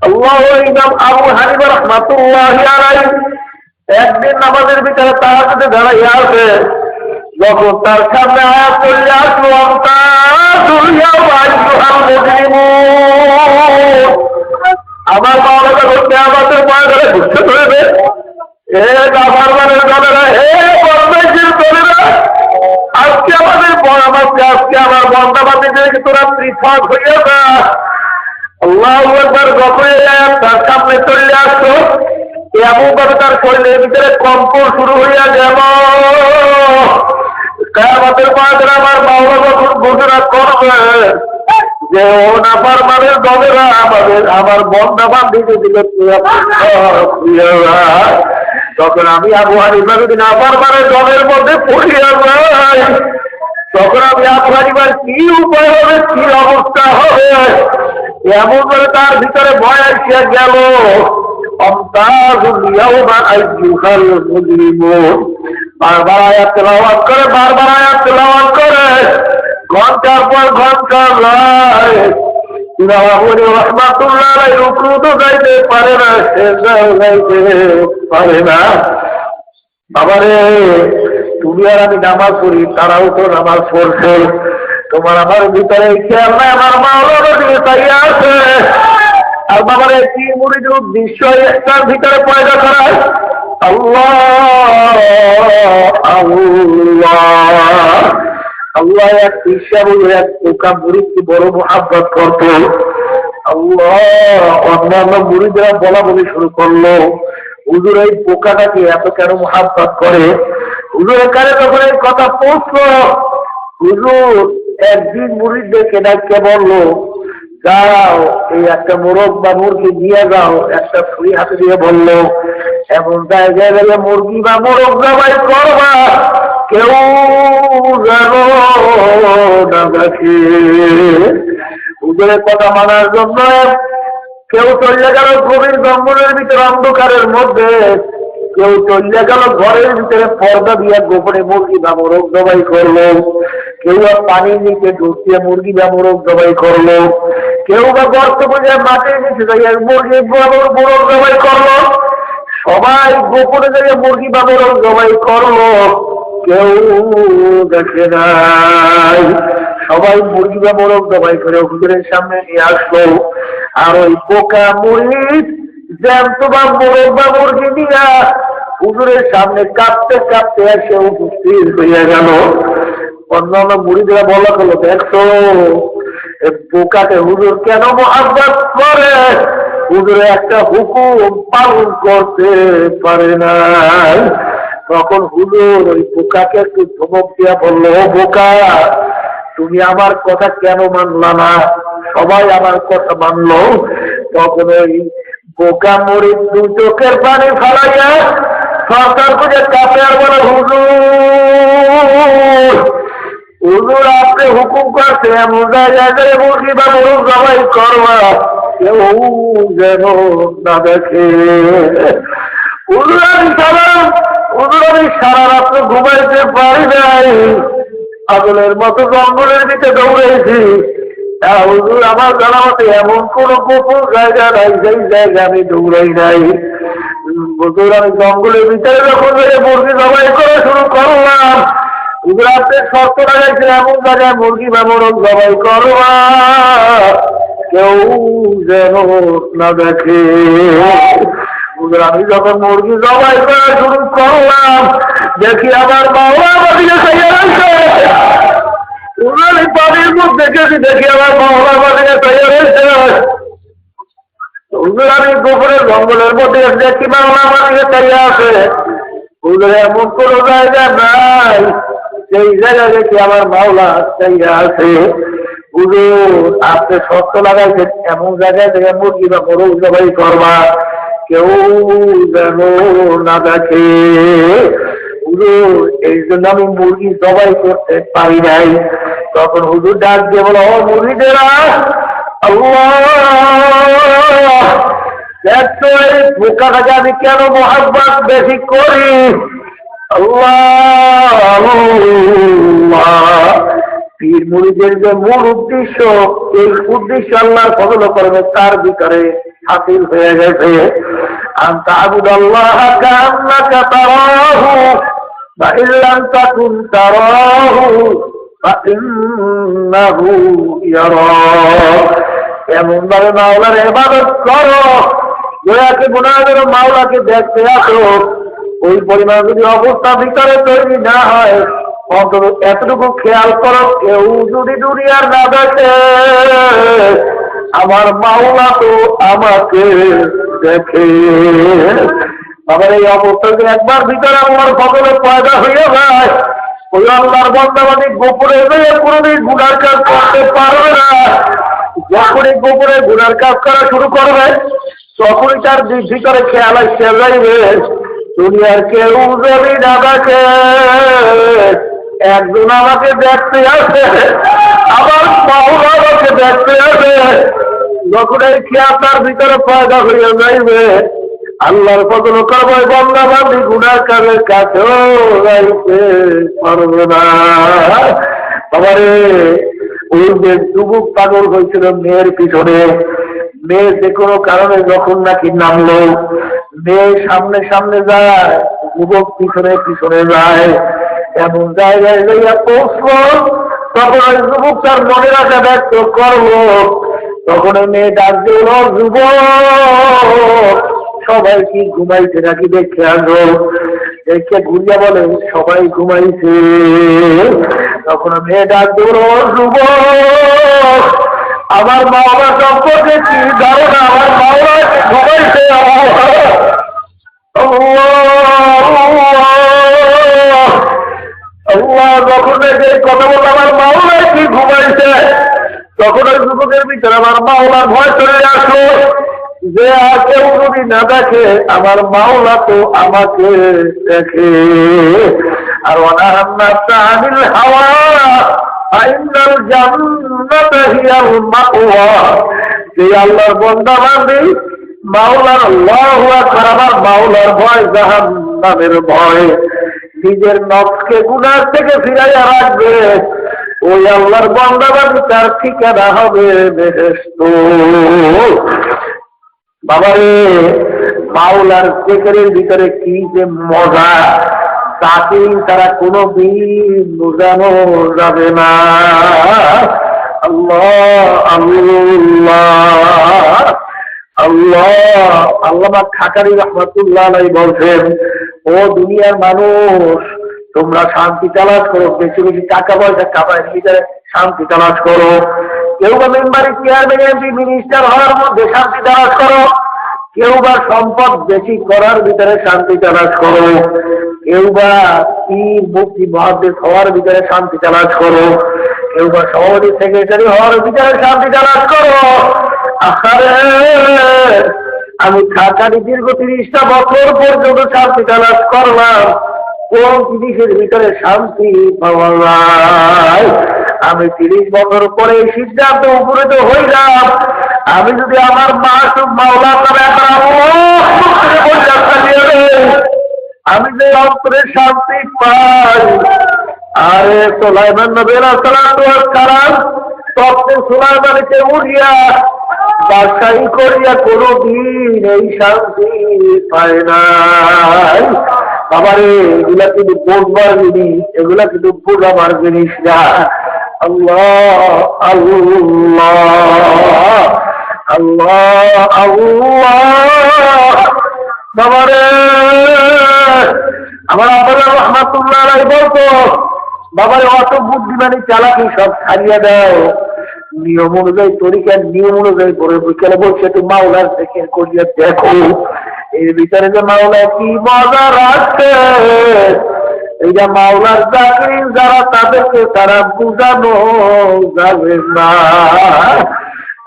আল্লাহ ইমাম আবু হানিফা রাহমাতুল্লাহি আলাইহি একদিন নামাজের ভিতরে তাহাজ্জুদে দাঁড়াইয়া আছে। যখন তার সামনে আয়াত চলে আসলো, আমার মাওলা হচ্ছে আমাদের মায়ের বুঝতে ধরবে, হে নাফরমানের দলেরা, হে বদমাইশের দলেরা, আজকে আমার বন্দাবাদীদেরকে তোরা পৃথক হইয়া যা। আল্লাহু আকবার। যখন তার সামনে চলে আসতো, এমন ভাবে তার শরীরের ভিতরে কম্প শুরু হইয়া গেল। কিয়ামতের মাঠে আমার মাওলা যখন ঘোষণা করবে যে ও নাফরমানের দলেরা আমার বন্দাবাদীকে দিলে তখন আমি আবু হানিফা যদি নাফরমানের দলের মধ্যে পড়িয়া যাই, তখন আমি আবু হানিফার কি উপায় হবে, কি অবস্থা হবে, এমন করে তার ভিতরে ভয় আসিয়া গেল। বারবার আয়াত তেলাওয়াত করে, বারবার আয়াত তেলাওয়াত করে, ঘন্টার পর ঘন্টা লাই রহমাতুল্লাহ রুকুতে যাইতে পারে না, সেজদাও যাইতে পারে না। বাবারে, তুমি আর আমি নামাজ পড়ি, তারাও তো নামাজ পড়ছে, তোমার আমার ভিতরে খেয়াল নাই, আমার মাওলার দিকে চাইয়া আছে। আর বাবারে, কি মুরিদ উদ্দেশ্য একটার ভিতরে পয়দা করায় আল্লাহ আল্লাহ আল্লাহ। এক ঈর্ষা বলে এক পোকা মুরিদকে বড় মহাব্বত করত। আল্লাহ অন্যান্য মুরিদরা বলা বলে শুরু করলো, হুজুর এই পোকাটাকে এত কেন মহাব্বত করে? হুজুরের কাছে তখন এই কথা পৌঁছলো। হুজুর একদিন মুরিদদেরকে ডাকতে বললো, যাও এই একটা মোরগ বা মুরগি নিয়ে যাও। একটা ছুরি হাতে দিয়ে বললো, এমন জায়গায় গেলে মুরগি বা মোরগ জবাই করবা, কেউ যেন না দেখে। হুজুরের কথা মানার জন্য কেউ চলে গেল গভীর জঙ্গলের ভিতরে অন্ধকারের মধ্যে, কেউ চলে গেল ঘরের ভিতরে পর্দা দিয়ে গোপনে মুরগি বা মোরগ জবাই করলো, কেউ পানির নিচে ঢুকিয়ে মুরগি বা মোরগ জবাই করলো, কেউ বা গর্ত বুঝে মাটির নিচে যাইয়া মুরগি মোরগ জবাই করলো। সবাই গোপনে যাইয়া মুরগি বা মোরগ জবাই করলো, কেউ দেখে নাই। সবাই মুরগি বা মোরগ জবাই করে হুজুরের সামনে নিয়ে আসলো। আর ওই পোকা মুরিদ জ্যান্ত বা মোরগ বা মুরগি নিয়া হুজুরের সামনে কাঁপতে কাঁপতে এসে উপস্থিত হইয়া গেল। অন্যান্য মুরিদরা বলা হলো, দেখছো পোকাকে হুজুর কেন মহাব্বত করে? হুজুরে একটা হুকুম পালন করতে পারে না। তখন হুজুর ওই বোকাকে একটু ধমক দিয়া বললো, ও বোকা, তুমি আমার কথা কেন মানলা না? সবাই আমার কথা মানলো। তখন ওই বোকা মরিচ দু চোখের পানি ফালাইয়া সরকার খুঁজে কাপে আর বলে, হুজুর হুজুর আপনি হুকুম করছে এমন জায়গায় মুরগি বা মোরগ জবাই করবা, কেউ যেন না দেখে। হুজুর আমি সারা রাত্র ঘুমাইতে পারি নাই, পাগলের মতো জঙ্গলের দিকে দৌড়েছি। হুজুর আমার জানা মতে এমন কোন গোপন জায়গা নাই যেই জায়গা আমি দৌড়াই নাই। হুজুর আমি জঙ্গলের ভিতরে যখন মুরগি জবাই করা শুরু করলাম, হুজুর আপনি শর্ত লাগাইছে এমন জায়গায় মুরগি বা মোরগ জবাই করবা, কেউ যেন না দেখে। হুজুর আমি যখন মুরগি জবাই করা শুরু করলাম, দেখি আমার বাবা বাড়িতে খাইয়া রয়েছে। পানির মধ্যে দেখি আমার বাবা বাড়িতে খাইয়া রয়েছে। হুজুর আমি গোপরে জঙ্গলের মধ্যে দেখি বাংলা বাড়িতে খাইয়া আছে। হুজুর এমন কোন জায়গা নাই সেই জায়গা দেখি আমার মাওলা চাইয়া আছে। হুজুর আপনি শর্ত লাগাইছেন এমন জায়গায় থেকে মুরগি বা মোরগ জবাই করবা, কেউ যেন না দেখে। হুজুর এই জন্য আমি মুরগি জবাই করতে পারি নাই। তখন হুজুর ডাক দিয়ে বলো, ও মুরগিদেরা, আল্লাহ দেখতো এই বোকাটাকে আমি কেন মোহাব্বত বেশি করি। আল্লাহ পীর মুরিদের যে মূল উদ্দেশ্য, এই উদ্দেশ্য আল্লাহর ফজল করবে তার ভিতরে হাসিল হয়ে গেছে। আনতা আবুদাল্লাহ কান্নাকা তারাহু বা ইল্লাম তাকুন তারাহু ফাইন্নাহু ইয়ারাক। এমন ভাবে মাওলার ইবাদত করো দয়াকে গুনাহের মাওলাকে দেখতে আসো। ওই পরিমাণ যদি অবস্থা ভিতরে তৈরি না হয়, অন্তত এতটুকু খেয়াল করো, কেউ যদি দুনিয়ার না দেখে আমার মাওলা তো আমাকে দেখে। আবার এই অবস্থা যদি একবার ভিতরে আমার ফজলে পয়দা হয়ে যায়, ওই আল্লাহর বন্দাবাদী গোপনে কোনদিন গুনার কাজ করতে পারবে না। যখনই গোপনে গুনার কাজ করা শুরু করবে, তখনই তার ভিতরে খেয়াল আসতে যাইবে দুনিয়ার কেউ যদি না দেখে, একজন আমাকে দেখতে আসে, আমার মাওলা আমাকে দেখতে আসে। যখন এই খেয়াল তার ভিতরে পয়দা হয়ে যাইবে, আল্লাহর ফজল করবে বন্দাবান্দি গুনার কাজের কাছেও যাইতে পারবে না। আবারে ওই যে যুবক পাগল হয়েছিল মেয়ের পিছনে, মেয়ে যে কোনো কারণে যখন নাকি নামলো, মেয়ে সামনে সামনে যায়, যুবক পিছনে পিছনে যায়। এমন জায়গায় যাইয়া পৌঁছলো, তখন ওই যুবক তার মনে রাখা ব্যক্ত করলো। তখন ওই মেয়ে ডাক দিল, যুবক সবাই কি ঘুমাইছে নাকি দেখে আসো। দেখে ঘুরিয়া বলে সবাই ঘুমাইছে। তখন মেয়ে ডাক দিল, যুবক আমার মাওলা সম্পর্কে কি ধারণা? আমার মাওলা ঘুমাইছে। আল্লাহ যখন যে কথা বলল আমার মাওলা কি ঘুমাইছে, তখন ওই যুবকের ভিতরে আমার মাওলার ভয় চলে আসলো যে কেউ যদি না দেখে আমার মাওলা তো আমাকে দেখে। আর অনাহান্নাসা আনিল হাওয়া ফাইনাল জান্নাত হিয়াল মাওয়া। যে আল্লাহর বান্দা বান্দি মাওলার আল্লাহু আকবার, আমার মাওলার ভয় জাহান্নামের ভয়, নিজের নফসকে গুনাহ থেকে ফিরাইয়া রাখবে, ওই আল্লাহর বান্দা বান্দি তার ঠিকানা হবে বেহেশত। বাবারে মাওলার জিকিরের ভিতরে কি যে মজা, তাকে তারা কোনদিন বোঝানো যাবে না। আল্লাহ আল্লাহ আল্লাহ। আল্লামা খাকারি রহমাতুল্লাহ আলাইহি বলছেন, ও দুনিয়ার মানুষ, তোমরা শান্তি তালাশ করো, বেশি বেশি টাকা পয়সা কামাই নিজের শান্তি তালাশ করো, কেউ বা মেম্বারি চেয়ারম্যান এমপি মিনিস্টার হওয়ার মধ্যে শান্তি তালাশ করো, কেউ বা সম্পদ বেশি করার ভিতরে শান্তি তালাশ করো, কেউ বা পীর মুফতি মুহাদ্দিস হওয়ার ভিতরে শান্তি তালাশ করো, কেউ বা সভাপতি সেক্রেটারি হওয়ার ভিতরে শান্তি তালাশ করো। আহারে আমি ঢাকায় দীর্ঘ 30টা বছর পর্যন্ত শান্তি তালাশ করলাম, কোন জিনিসের ভিতরে শান্তি পাওয়া যায়? আমি 30 বছর পরে সিদ্ধান্ত উপনীত হইলাম, আমি যদি আমার মাওলার নামে আমি যে অন্তরে শান্তি পাই। আরে সুলাইমান নবী আলাইহিস সালাম তখন সুলাইমানকে উড়িয়া বাসাই করিয়া কোনদিন এই শান্তি পায় নাই। বাবারে এগুলা কিন্তু বোঝবার জিনিস, এগুলা কিন্তু বোঝাবার জিনিস না। আল্লাহ আল্লাহ আল্লাহ আল্লাহ। বাবারে আমার আব্বা রহমাতুল্লাহ আলাইহি বলতো, বাবারে অত বুদ্ধিমানি চালাকি সব ছাড়িয়ে দাও, নিয়ম অনুযায়ী তরিকার নিয়ম অনুযায়ী পরে বিকেলে বলছে একটু মাওলার জিকির করিয়া দেখো, এর ভিতরে যে মাওলা কি মজা রাখছে, এইটা মাওলার চাকরি যারা তাদেরকে তারা বুঝানো যাবে না।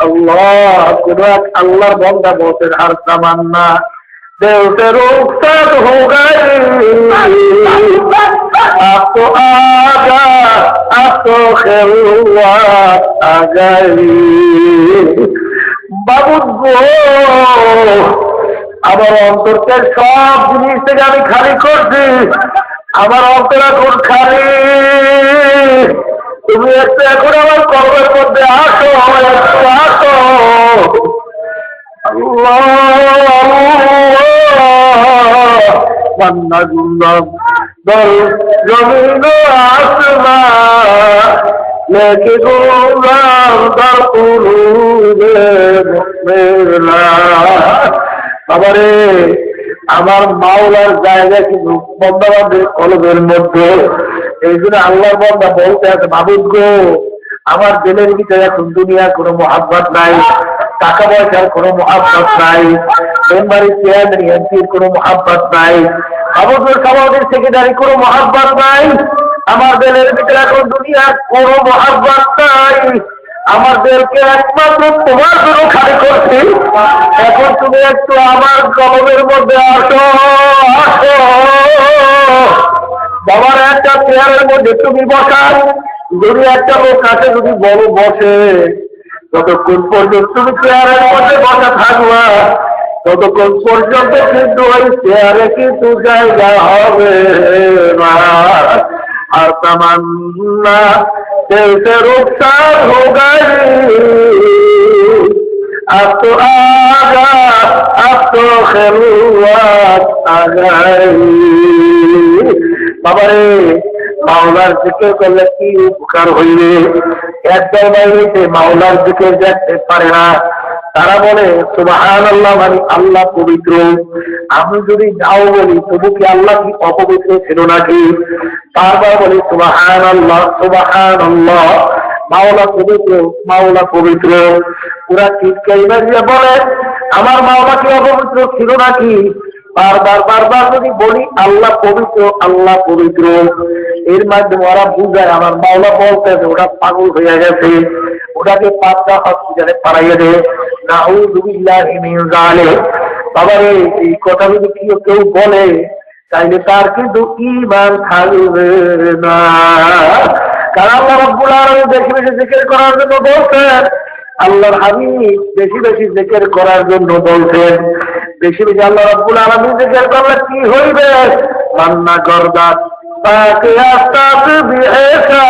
আল্লাহ কোন এক আল্লাহর বান্দা বলতেন আর তামান্না দেওতে রুখসাত হো গই, আব তো আগা আব তো খেলওয়াত আ গই। বাবু গো আমার অন্তরকে সব জিনিস থেকে আমি খালি করছি, আমার অন্তর এখন খালি, তুমি একটু এখন আমার কবরের মধ্যে আসো, একটু আসো। মান্না গুল্লাম দল জমিন আসমা লেকে গোলাম দর বাবারে আমার মাওলার জায়গা কিন্তু বন্দাবাদের কলবের মধ্যে। এই জন্য আল্লাহর বন্দা বলতে আছে, মাবুদ গো আমার দিলের ভিতরে এখন দুনিয়ার কোনো মহাব্বত নাই, টাকা পয়সার কোনো মহাব্বত নাই, মেম্বারি চেয়ারম্যান এমপির কোনো মহাব্বত নাই, আবুদের সভাপতির সেক্রেটারি কোনো মহাব্বত নাই, আমার দিলের ভিতরে এখন দুনিয়ার কোনো মহাব্বত নাই। আমার দিলকে একমাত্র তোমার জন্য খালি করছি, এখন তুমি একটু আমার কলমের মধ্যে আসো আসো। বাবার একটা চেয়ারের মধ্যে তুমি বসার, যদি একটা লোক কাছে যদি বড় বসে, ততক্ষণ পর্যন্ত তুমি চেয়ারের মধ্যে বসা থাকবা, ততক্ষণ পর্যন্ত কিন্তু ওই চেয়ারে কিন্তু জায়গা হবে না। আর তামান্না দিলসে রুখসাত হো গই, अब तो आगा अब तो খেলওয়াত আ গই। বাবারে মাওলার জিকির করলে কি উপকার হইবে? একদল বাইরে মাওলার জিকির দেখতে পারে না, তারা বলে সুবহানাল্লাহ মানে আল্লাহ পবিত্র। আমি যদি যাও বলি তবু কি আল্লাহ কি অপবিত্র ছিল নাকি? বারবার বলি সুবহানাল্লাহ সুবহানাল্লাহ, মাওলা পবিত্র মাওলা পবিত্র। পুরা চিৎকার বাজিয়ে বলে আমার মাওলা কি অপবিত্র ছিল নাকি? বারবার বারবার যদি বলি আল্লাহ পবিত্র আল্লাহ পবিত্র, এর মাধ্যমে ওরা বুঝায় আমার মাওলা বলতেছে ওটা পাগল হয়ে গেছে, ওটাকে পাঁচটা হসপিটালে পাঠাইয়ে দে। নাউযুবিল্লাহি মিন যালিক। বাবারে এই কথা যদি কেউ বলে তাইলে তার কিন্তু ঈমান থাকবে না। কারণ আল্লাহ রাব্বুল আলামিন বেশি বেশি জিকির করার জন্য বলছেন, আল্লাহর হাবিব বেশি বেশি জিকির করার জন্য বলছেন। বেশি বেশি আল্লাহ রাব্বুল আলামিন জিকির করলে কি হইবে? মান্না গরদাত তাকে আস্তাস বিহেসা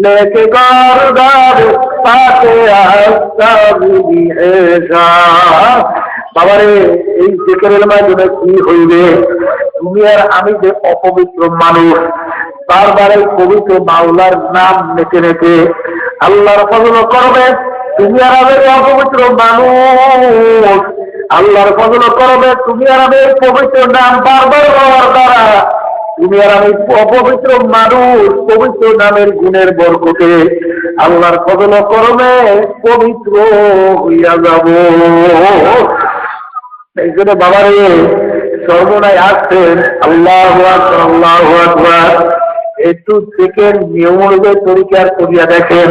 লেকে গরদাত তাকে আস্তাস বিহেসা। বাবারে এই জিকিরের মাধ্যমে কি হইবে? তুমি আর আমি যে অপবিত্র মানুষ, বারবার পবিত্র মাওলার নাম নেতে নেতে আল্লাহর ফজল করবে। তুমি আর আমি অপবিত্র মানুষ, আল্লাহর ফজল করবে। তুমি আর আমি পবিত্র নাম বারবার হওয়ার দ্বারা তুমি আর আমি অপবিত্র মানুষ পবিত্র নামের গুণের বরকতে আল্লাহর ফজল করমে পবিত্র হইয়া যাব। এই জন্য বাবারে সর্বনায় আসছেন আল্লাহু আকবার আল্লাহু আকবার, একটু সেকেন্ড নিয়ম অনুযায়ী তরিকার করিয়া দেখেন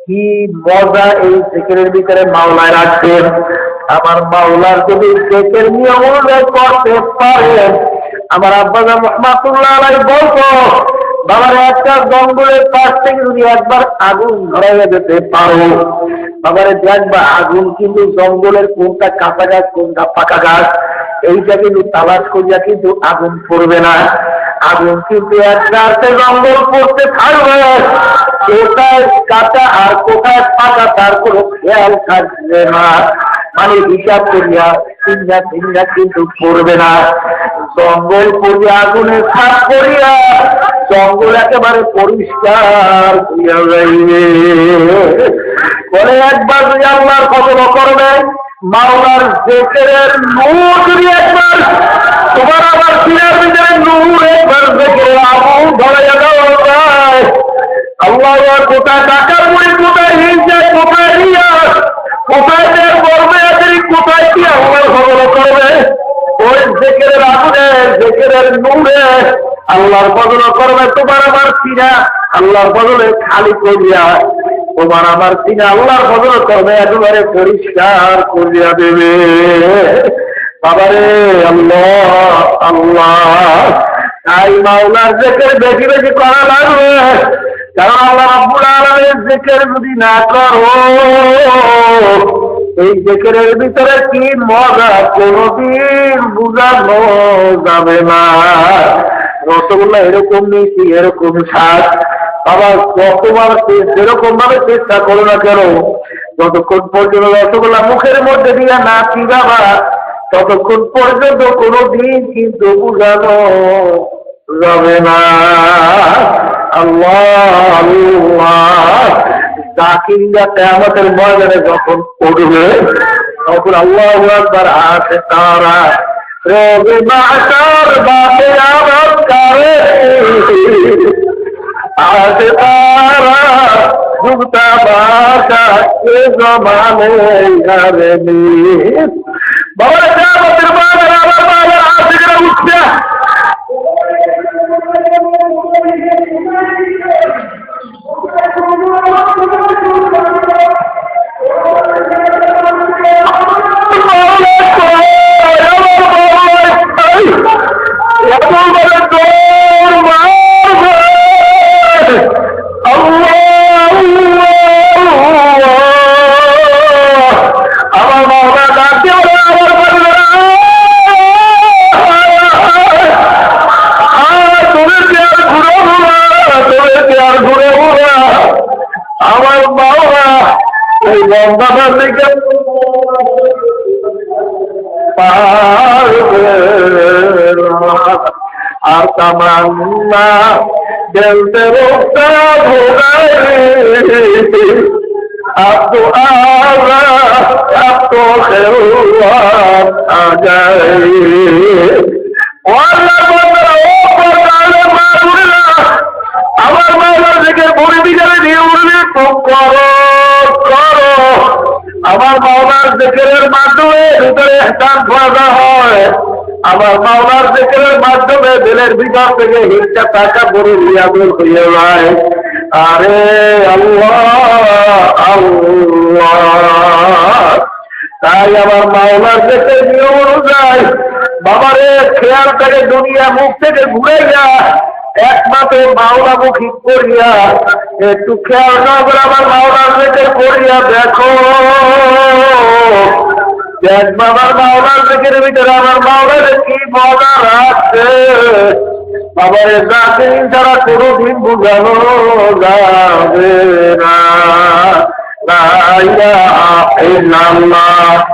কি মজা এই সেকেন্ডের ভিতরে মাওলায় রাখছেন। আমার মাওলার যদি সেকেন্ড নিয়ম অনুযায়ী করতে পারেন, আমার আব্বাজান রহমাতুল্লাহ আলাইহি বলতো বাবার একটা জঙ্গলের পাশ থেকে যদি একবার আগুন ধরাইয়া যেতে পারো, বাবারে দেখবা আগুন কিন্তু জঙ্গলের কোনটা কাঁচা গাছ কোনটা পাকা গাছ এইটা কিন্তু তালাশ করিয়া কিন্তু আগুন পড়বে না। আগুন কিন্তু একটা জঙ্গল পড়তে থাকবে, কোথায় কাঁচা আর কোথায় পাকা তার কোনো খেয়াল থাকবে না, মানে হিসাব করিয়া চিন্তা কিন্তু পড়বে না। জঙ্গল করিয়া আগুনের ছাপ করিয়া জঙ্গল একেবারে পরিষ্কার করিয়া যাইবে। পরে একবার যদি আল্লাহর কদর করবে, মাওলার জিকিরের নূর যদি একবার তোমার আমার সিনার ভিতরে নূর একবার জিকিরের আগুন ধরাইয়া দেওয়া যায়, আল্লাহ কোথায় টাকার মুড়ি কোথায় হিংসা কোথায় রিয়া কোথায় দেড় বলবে কোথায় কি আল্লাহর কদর করবে, ওই জিকিরের আগুনে জিকিরের নূরে আল্লাহর কদর করবে। তোমার আমার সিনা আল্লাহর বদলে খালি করিয়া তোমার আমার সিনা আল্লাহর কদর করবে, একেবারে পরিষ্কার করিয়া দেবে। বাবারে আল্লাহ আল্লাহ, তাই মাওলার জিকির বেশি বেশি করা লাগবে, কারণ আল্লাহ রাব্বুল আলামিনের জিকির যদি না করো এই জিকিরের ভিতরে কি মজা কোনদিন বুঝানো যাবে না। রসগোল্লা এরকম মিষ্টি এরকম স্বাদ, বাবা যতবার যেরকম ভাবে চেষ্টা করো না কেন, যতক্ষণ পর্যন্ত রসগোল্লা মুখের মধ্যে দিয়া না চিবাবা ততক্ষণ পর্যন্ত কোনদিন কিন্তু বুঝানো যাবে না। আল্লাহ আল্লাহ, জাকিরিয়া কিয়ামতের ময়দানে যখন পড়বে তখন আল্লাহু আকবার আসে তারা রোগে মাশার বাতে আবাদ করে আসে তারা যুগতা বাসা কে জমানে ঘরে নি। বাবা কিয়ামতের ময়দানে আমার বাবা আসে করে উঠছে, আমার বাবা এই বন্ধাটা থেকে পারবে আর তামান্না বলতে রোকটা ভোগাই अब तो आवा अब तो खैरुआत आ जाए আমার মাওলার থেকে বড়ি বিচারে দিয়ে উঠলে তো করো করো। আমার মাওলার জিকিরের মাধ্যমে ভিতরে ইহসান ফায়দা হয়, আমার মাওলার জিকিরের মাধ্যমে দিলের ভিতর থেকে হিংসা টাকা বড় রিয়াদুল হয়ে যায়। আরে আল্লাহ আল্লাহ, তাই আমার মাওলার জিকির নিয়ম অনুযায়ী বাবারে খেয়াল থেকে দুনিয়া মুখ থেকে ঘুরে যায়, একমাত্র মাওলামুখী করিয়া একটু খেয়াল না করে আমার মাওলার জিকির করিয়া দেখো, দেখবা আমার মাওলার জিকির ভিতরে আমার মাওলার কি মজা রাখছে। বাবার জাকির ছাড়া কোনোদিন বুঝানো যাবে না। লা ইলাহা ইল্লাল্লাহ।